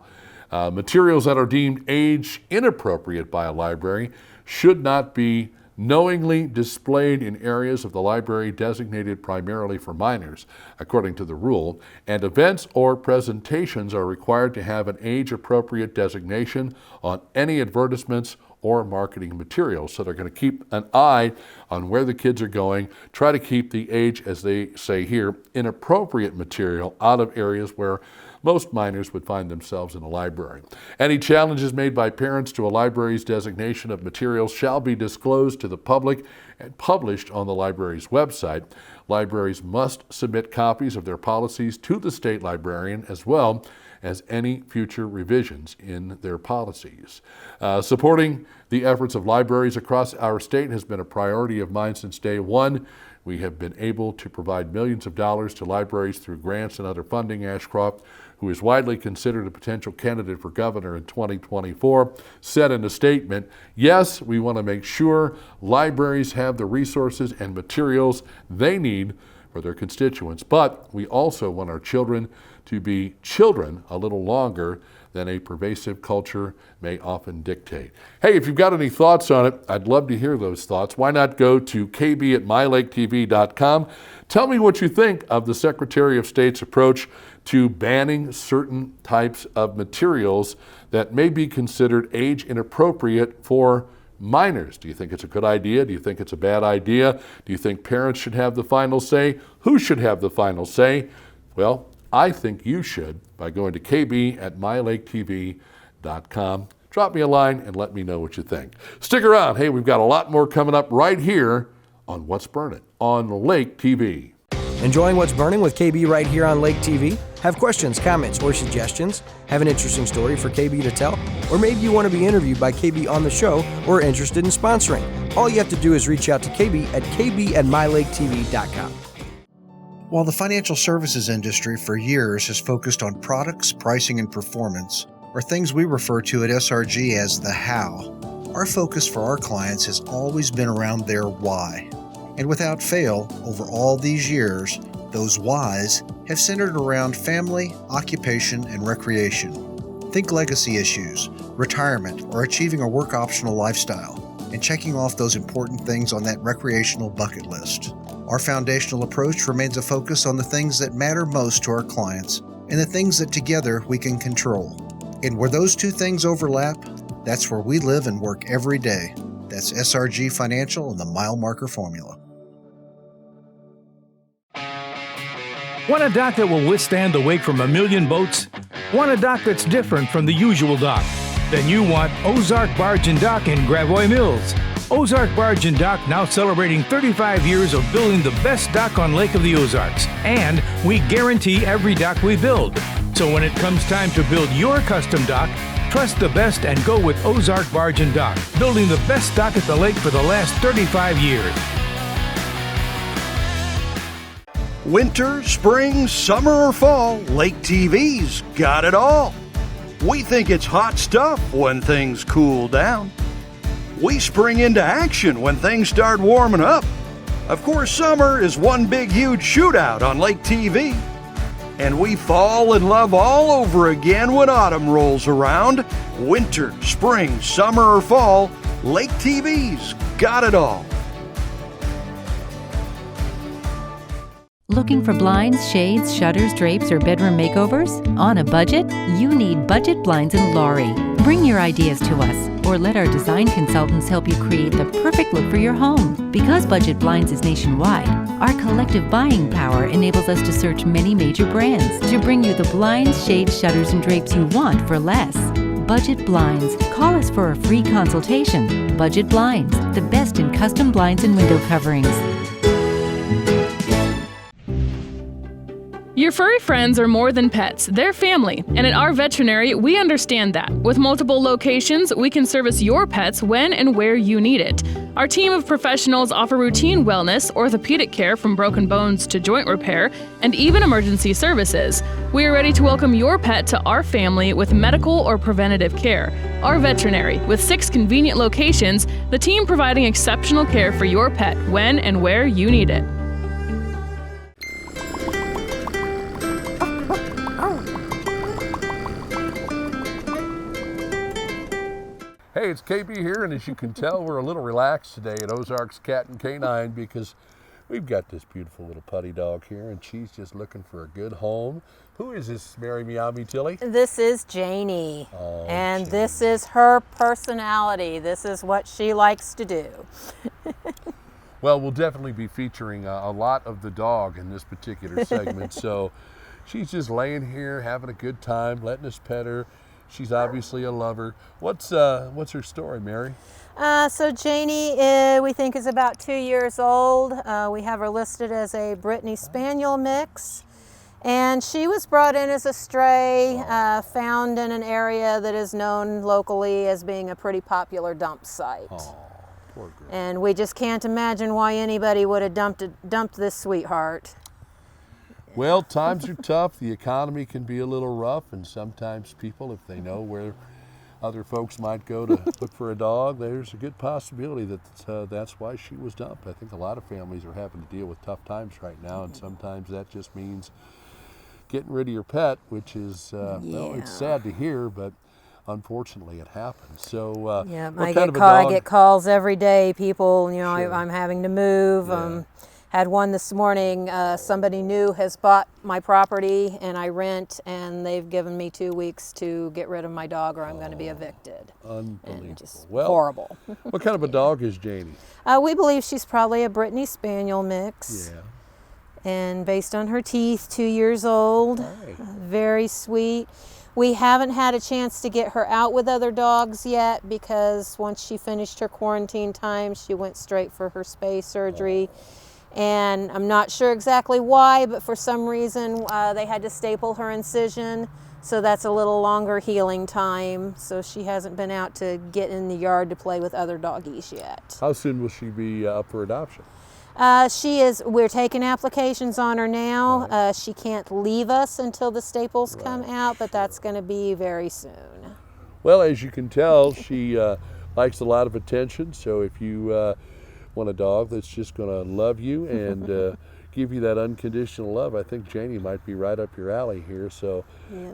materials that are deemed age inappropriate by a library should not be knowingly displayed in areas of the library designated primarily for minors, according to the rule, and events or presentations are required to have an age-appropriate designation on any advertisements or marketing materials. So they're going to keep an eye on where the kids are going, try to keep the age, as they say here, inappropriate material out of areas where most minors would find themselves in a library. Any challenges made by parents to a library's designation of materials shall be disclosed to the public and published on the library's website. Libraries must submit copies of their policies to the state librarian as well as any future revisions in their policies. Supporting the efforts of libraries across our state has been a priority of mine since day one. We have been able to provide millions of dollars to libraries through grants and other funding. Ashcroft, who is widely considered a potential candidate for governor in 2024, said in a statement, yes, we want to make sure libraries have the resources and materials they need for their constituents, but we also want our children to be children a little longer than a pervasive culture may often dictate. Hey, if you've got any thoughts on it, I'd love to hear those thoughts. Why not go to kb@mylaketv.com. Tell me what you think of the Secretary of State's approach to banning certain types of materials that may be considered age inappropriate for minors. Do you think it's a good idea? Do you think it's a bad idea? Do you think parents should have the final say? Who should have the final say? Well, I think you should by going to kb@mylaketv.com. Drop me a line and let me know what you think. Stick around. Hey, we've got a lot more coming up right here on What's Burnin' on Lake TV. Enjoying What's Burning with KB right here on Lake TV? Have questions, comments, or suggestions? Have an interesting story for KB to tell? Or maybe you want to be interviewed by KB on the show or are interested in sponsoring? All you have to do is reach out to KB at kb@mylaketv.com. While the financial services industry for years has focused on products, pricing, and performance, or things we refer to at SRG as the how, our focus for our clients has always been around their why. And without fail, over all these years, those whys have centered around family, occupation, and recreation. Think legacy issues, retirement, or achieving a work optional lifestyle, and checking off those important things on that recreational bucket list. Our foundational approach remains a focus on the things that matter most to our clients and the things that together we can control. And where those two things overlap, that's where we live and work every day. That's SRG Financial and the Mile Marker Formula. Want a dock that will withstand the wake from a million boats? Want a dock that's different from the usual dock? Then you want Ozark Barge and Dock in Gravois Mills. Ozark Barge and Dock now celebrating 35 years of building the best dock on Lake of the Ozarks. And we guarantee every dock we build. So when it comes time to build your custom dock, trust the best and go with Ozark Barge and Dock, building the best dock at the lake for the last 35 years. Winter, spring, summer, or fall, Lake TV's got it all. We think it's hot stuff when things cool down. We spring into action when things start warming up. Of course, summer is one big, huge shootout on Lake TV. And we fall in love all over again when autumn rolls around. Winter, spring, summer, or fall, Lake TV's got it all. Looking for blinds, shades, shutters, drapes, or bedroom makeovers? On a budget? You need Budget Blinds in Laurie. Bring your ideas to us, or let our design consultants help you create the perfect look for your home. Because Budget Blinds is nationwide, our collective buying power enables us to search many major brands to bring you the blinds, shades, shutters, and drapes you want for less. Budget Blinds. Call us for a free consultation. Budget Blinds, the best in custom blinds and window coverings. Your furry friends are more than pets, they're family, and at our veterinary, we understand that. With multiple locations, we can service your pets when and where you need it. Our team of professionals offer routine wellness, orthopedic care from broken bones to joint repair, and even emergency services. We are ready to welcome your pet to our family with medical or preventative care. Our veterinary, with 6 convenient locations, the team providing exceptional care for your pet when and where you need it. Hey, it's KB here, and as you can tell, we're a little relaxed today at Ozarks Cat and Canine because we've got this beautiful little putty dog here, and she's just looking for a good home. Who is this, Mary Meow Me Tilly? This is Janie, and Janie. This is her personality. This is what she likes to do. Well, we'll definitely be featuring a lot of the dog in this particular segment, so she's just laying here having a good time, letting us pet her. She's obviously a lover. What's her story, Mary? So Janie, we think is about 2 years old. We have her listed as a Brittany Spaniel mix. And she was brought in as a stray, found in an area that is known locally as being a pretty popular dump site. Oh, poor girl. And we just can't imagine why anybody would have dumped this sweetheart. Well, times are tough. The economy can be a little rough, and sometimes people, if they know where other folks might go to look for a dog, there's a good possibility that that's why she was dumped. I think a lot of families are having to deal with tough times right now, and sometimes that just means getting rid of your pet, which is, well, it's sad to hear, but unfortunately it happens. So, yeah, what kind of a dog? I get calls every day. People, you know, Sure. I'm having to move. Yeah. Had one this morning. Somebody new has bought my property, and I rent, and they've given me 2 weeks to get rid of my dog, or I'm going to be evicted. Unbelievable. And just Well, horrible. What kind of a dog is Janie? We believe she's probably a Brittany Spaniel mix. Yeah. And based on her teeth, 2 years old, Right. very sweet. We haven't had a chance to get her out with other dogs yet because once she finished her quarantine time, she went straight for her spay surgery. And I'm not sure exactly why, but for some reason they had to staple her incision, so that's a little longer healing time. So she hasn't been out to get in the yard to play with other doggies yet. How soon will she be up for adoption? We're taking applications on her now. She can't leave us until the staples come out, but that's going to be very soon. Well, as you can tell, she likes a lot of attention, so if you want a dog that's just going to love you and give you that unconditional love, I think Janie might be right up your alley here. So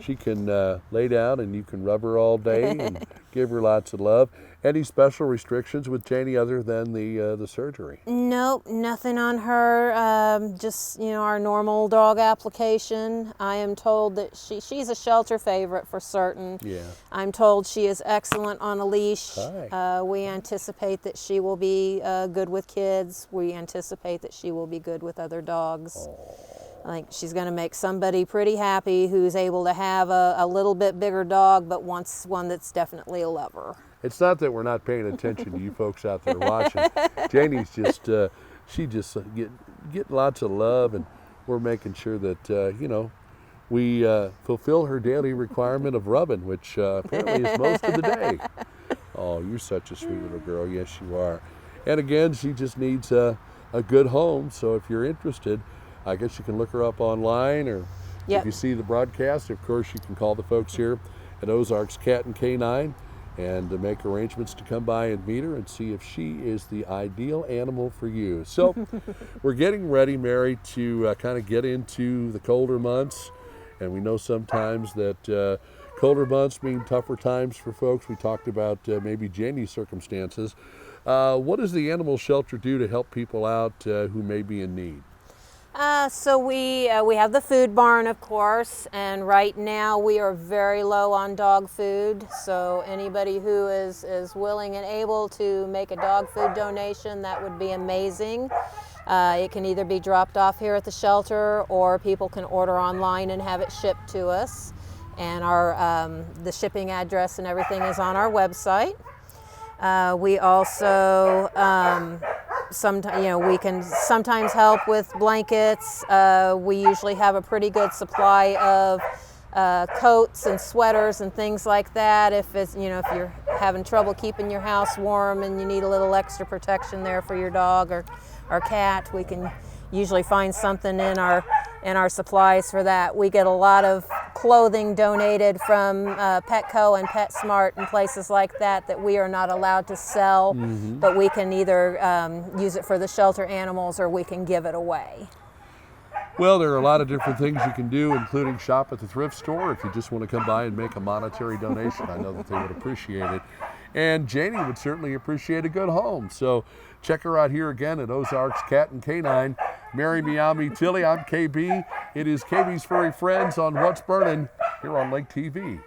she can lay down and you can rub her all day and give her lots of love. Any special restrictions with Janie other than the surgery? Nope, nothing on her. Just our normal dog application. I am told that she's a shelter favorite for certain. Yeah. I'm told she is excellent on a leash. Hi. We anticipate that she will be good with kids. We anticipate that she will be good with other dogs. I think she's going to make somebody pretty happy who's able to have a little bit bigger dog, but wants one that's definitely a lover. It's not that we're not paying attention to you folks out there watching. Janie's just, she just get lots of love, and we're making sure that, we fulfill her daily requirement of rubbing, which apparently is most of the day. Oh, you're such a sweet little girl. Yes, you are. And again, she just needs a good home. So if you're interested, I guess you can look her up online, or if you see the broadcast, of course, you can call the folks here at Ozarks Cat and Canine and make arrangements to come by and meet her and see if she is the ideal animal for you. So we're getting ready, Mary, to kind of get into the colder months. And we know sometimes that colder months mean tougher times for folks. We talked about maybe Janie's circumstances. What does the animal shelter do to help people out who may be in need? So we have the food barn, of course, and right now we are very low on dog food. So anybody who is willing and able to make a dog food donation, that would be amazing. It can either be dropped off here at the shelter, or people can order online and have it shipped to us. And the shipping address and everything is on our website. We also we can sometimes help with blankets. We usually have a pretty good supply of coats and sweaters and things like that. If it's if you're having trouble keeping your house warm and you need a little extra protection there for your dog or cat, we can usually find something in our supplies for that. We get a lot of clothing donated from Petco and PetSmart and places like that we are not allowed to sell, but we can either use it for the shelter animals or we can give it away. Well, there are a lot of different things you can do, including shop at the thrift store if you just want to come by and make a monetary donation. I know that they would appreciate it. And Janie would certainly appreciate a good home. So check her out here again at Ozarks Cat and Canine. Mary Miami Tilly, I'm KB. It is KB's Furry Friends on What's Burnin' here on Lake TV.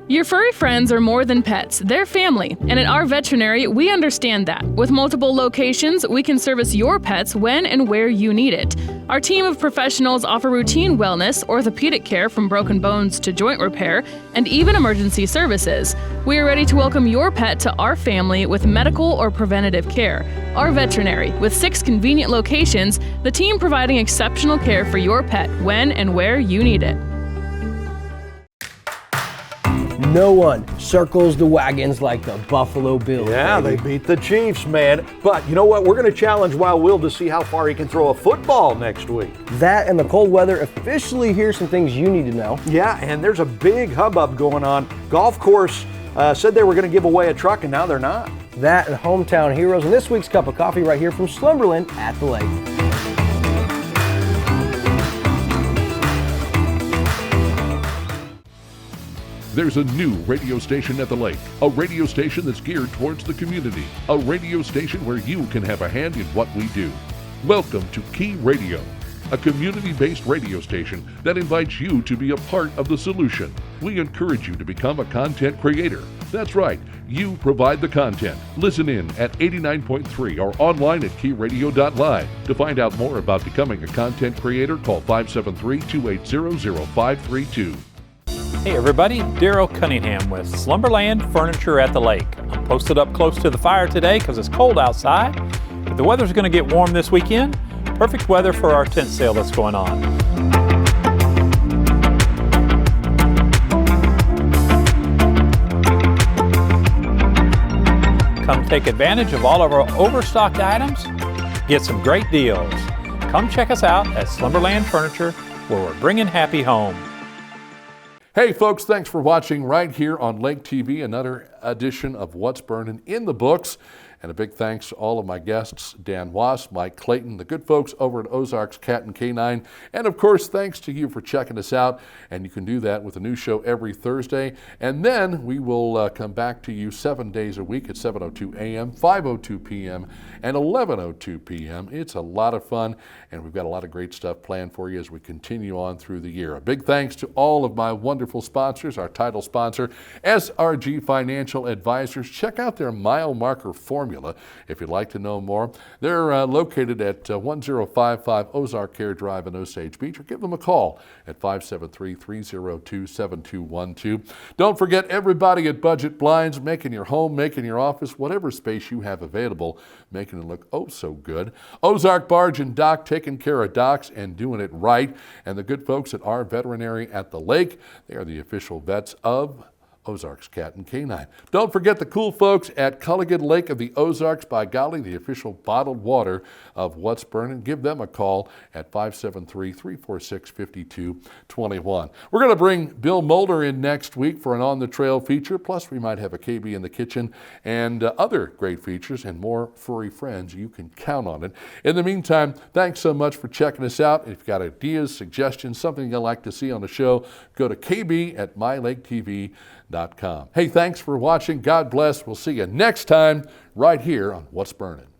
Your furry friends are more than pets, they're family, and at our veterinary, we understand that. With multiple locations, we can service your pets when and where you need it. Our team of professionals offer routine wellness, orthopedic care from broken bones to joint repair, and even emergency services. We are ready to welcome your pet to our family with medical or preventative care. Our veterinary, with 6 convenient locations, the team providing exceptional care for your pet when and where you need it. No one circles the wagons like the Buffalo Bills. Yeah, baby. they beat the Chiefs, man. But you know what? We're going to challenge Wild Will to see how far he can throw a football next week. That and the cold weather officially here's some things you need to know. Yeah, and there's a big hubbub going on. Golf course said they were going to give away a truck, and now they're not. That and hometown heroes, and this week's cup of coffee right here from Slumberland at the Lake. There's a new radio station at the lake, a radio station that's geared towards the community, a radio station where you can have a hand in what we do. Welcome to Key Radio, a community-based radio station that invites you to be a part of the solution. We encourage you to become a content creator. That's right, you provide the content. Listen in at 89.3 or online at keyradio.live. To find out more about becoming a content creator, call 573-280-0532. Hey everybody, Darryl Cunningham with Slumberland Furniture at the Lake. I'm posted up close to the fire today because it's cold outside, but the weather's going to get warm this weekend. Perfect weather for our tent sale that's going on. Come take advantage of all of our overstocked items. Get some great deals. Come check us out at Slumberland Furniture, where we're bringing happy home. Hey folks, thanks for watching right here on Lake TV, another edition of What's Burnin' in the Books. And a big thanks to all of my guests, Dan Wass, Mike Clayton, the good folks over at Ozarks Cat and Canine. And of course, thanks to you for checking us out. And you can do that with a new show every Thursday. And then we will come back to you 7 days a week at 7:02 a.m., 5:02 p.m., and 11:02 p.m. It's a lot of fun, and we've got a lot of great stuff planned for you as we continue on through the year. A big thanks to all of my wonderful sponsors, our title sponsor, SRG Financial Advisors. Check out their mile marker formula if you'd like to know more. They're located at 1055 Ozark Care Drive in Osage Beach, or give them a call at 573-302-7212. Don't forget everybody at Budget Blinds, making your home, making your office, whatever space you have available, making it look oh so good. Ozark Barge and Dock, taking care of docks and doing it right. And the good folks at our veterinary at the lake, they are the official vets of Ozarks Cat and Canine. Don't forget the cool folks at Culligan Lake of the Ozarks, by golly, the official bottled water of What's Burnin'. Give them a call at 573-346-5221. We're going to bring Bill Mulder in next week for an On the Trail feature, plus we might have a KB in the kitchen and other great features and more furry friends. You can count on it. In the meantime, thanks so much for checking us out. If you've got ideas, suggestions, something you'd like to see on the show, go to kb@mylaketv.com. Hey, thanks for watching. God bless. We'll see you next time right here on What's Burnin'.